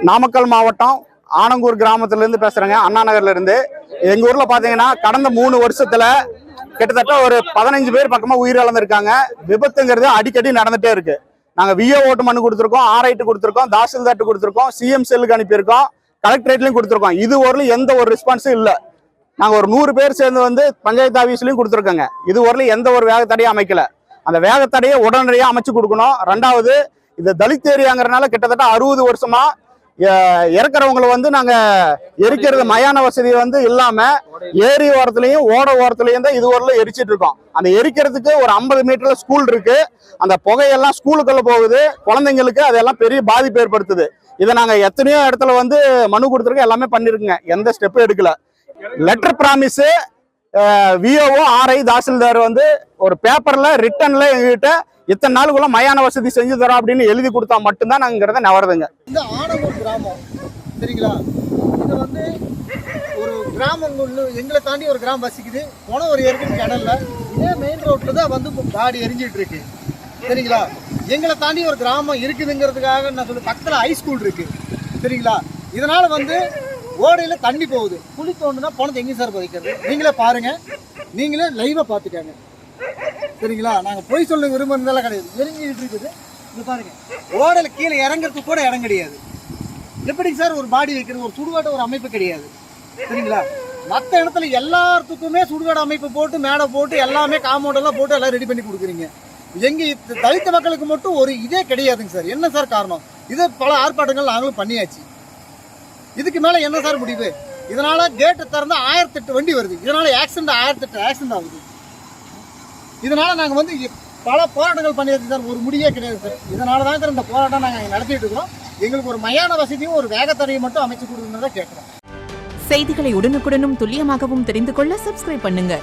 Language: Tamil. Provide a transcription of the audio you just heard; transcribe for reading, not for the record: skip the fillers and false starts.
நாமக்கல் மாவட்டம் ஆனங்கூர் கிராமத்திலிருந்து பேசுறேங்க, அண்ணா நகர்ல இருந்து. எங்க ஊர்ல பாத்தீங்கன்னா கடந்த 3 வருஷத்துல கிட்டத்தட்ட ஒரு 15 பேர் பக்கமா உயிரிழந்திருக்காங்க. விபத்துங்கிறது அடிக்கடி நடந்துட்டே இருக்கு. நாங்க விஓ ஓட்டு மனு கொடுத்துருக்கோம், ஆர்ஐட்டு கொடுத்துருக்கோம், தாசில்தார்ட்டு கொடுத்துருக்கோம், சிஎம் செல்லுக்கு அனுப்பியிருக்கோம், கலெக்டரேட்லயும் கொடுத்துருக்கோம். இது வரலும் எந்த ஒரு ரெஸ்பான்ஸும் இல்லை. நாங்க ஒரு 100 பேர் சேர்ந்து பஞ்சாயத்து ஆபீஸ்லயும் கொடுத்துருக்கோங்க. இது வரலும் எந்த ஒரு வேகத்தடையும் அமைக்கல. அந்த வேகத்தடையை உடனடியாக அமைச்சு கொடுக்கணும். 2வது, இது தலித் ஏரியாங்கிறதுனால கிட்டத்தட்ட 60 வருஷமா இறக்குறவங்களை நாங்க எரிக்கிறது மயான வசதி இல்லாம ஏரி ஓரத்துலயும் ஓட ஓரத்துலயும் தான் இது வரலும் எரிச்சிட்டு இருக்கோம். அந்த எரிக்கிறதுக்கு ஒரு 50 மீட்டர்ல ஸ்கூல் இருக்கு. அந்த புகையெல்லாம் ஸ்கூலுக்குள்ள போகுது, குழந்தைங்களுக்கு அதெல்லாம் பெரிய பாதிப்பு ஏற்படுத்துது. இதை நாங்க எத்தனையோ இடத்துல மனு கொடுத்துருக்கோம், எல்லாமே பண்ணிருக்குங்க, எந்த ஸ்டெப்பும் எடுக்கல. லெட்டர் பிராமிஸ் விஓஓ ஆர்ஐ தாசில்தார் ஒரு பேப்பர்ல ரிட்டன்ல எங்ககிட்ட இத்தனை நாளுக்குள்ள மயான வசதி செஞ்சு தரோம் அப்படின்னு எழுதி கொடுத்தா மட்டும்தான் நாங்கிறத நவருதுங்க. இந்த ஆனங்கூர் கிராமம் சரிங்களா, இது ஒரு கிராமம் எங்களை தாண்டி ஒரு கிராமம் வசிக்குது. போன ஒரு ஏற்கனவே கடல்ல இதே மெயின் ரோட்ல தான் காடி எரிஞ்சிட்டு இருக்கு சரிங்களா. எங்களை தாண்டி ஒரு கிராமம் இருக்குதுங்கிறதுக்காக நான் சொல்லி பக்கத்துல ஹைஸ்கூல் இருக்கு சரிங்களா. இதனால ஓடையில தண்ணி போகுது. குழி தோண்டுனா போனது எங்கேயும் சார் பதிக்கிறது? நீங்களே பாருங்க, நீங்களே லைவா பார்த்துக்காங்க சரிங்களா. நாங்க போய் சொல்ல விரும்புறதெல்லாம் கிடையாது. எரிஞ்சிட்டு இருக்குது, இது பாருங்க. ஓடையில கீழே இறங்குறதுக்கு கூட இடம் கிடையாது. எப்படி சார் ஒரு பாடி வைக்கிறது? ஒரு சுடுகாடு ஒரு அமைப்பு கிடையாது சரிங்களா. மற்ற இடத்துல எல்லாத்துக்குமே சுடுகாடு அமைப்பு போட்டு மேடை போட்டு எல்லாமே காம்பவுண்ட் எல்லாம் போட்டு எல்லாம் ரெடி பண்ணி கொடுக்குறீங்க. எங்க தலித்த மக்களுக்கு மட்டும் ஒரு இதே கிடையாதுங்க சார். என்ன சார் காரணம்? இது பல ஆர்ப்பாட்டங்கள் நாங்களும் பண்ணியாச்சு. இதுக்கு மேல என்ன சார் முடிவு? இதனால கேட்டு திறந்து 1008 வண்டி வருது. இதனால ஆக்சிடென்ட் 1008 ஆக்சிடென்ட் ஆகுது. இதனால நாங்க பல போராட்டங்கள் பண்ணியாச்சு சார், ஒரு முடிவே கிடையாது சார். இதனால தான் சார் இந்த போராட்டம் நாங்கள் நடத்திட்டு இருக்கிறோம். எங்களுக்கு ஒரு மயான வசதியும் ஒரு வேகத்தடையை மட்டும் அமைச்சு கொடுக்கணும்னு தான் கேட்கிறோம். செய்திகளை உடனுக்குடனும் துல்லியமாகவும் தெரிந்து கொள்ள சப்ஸ்கிரைப் பண்ணுங்க.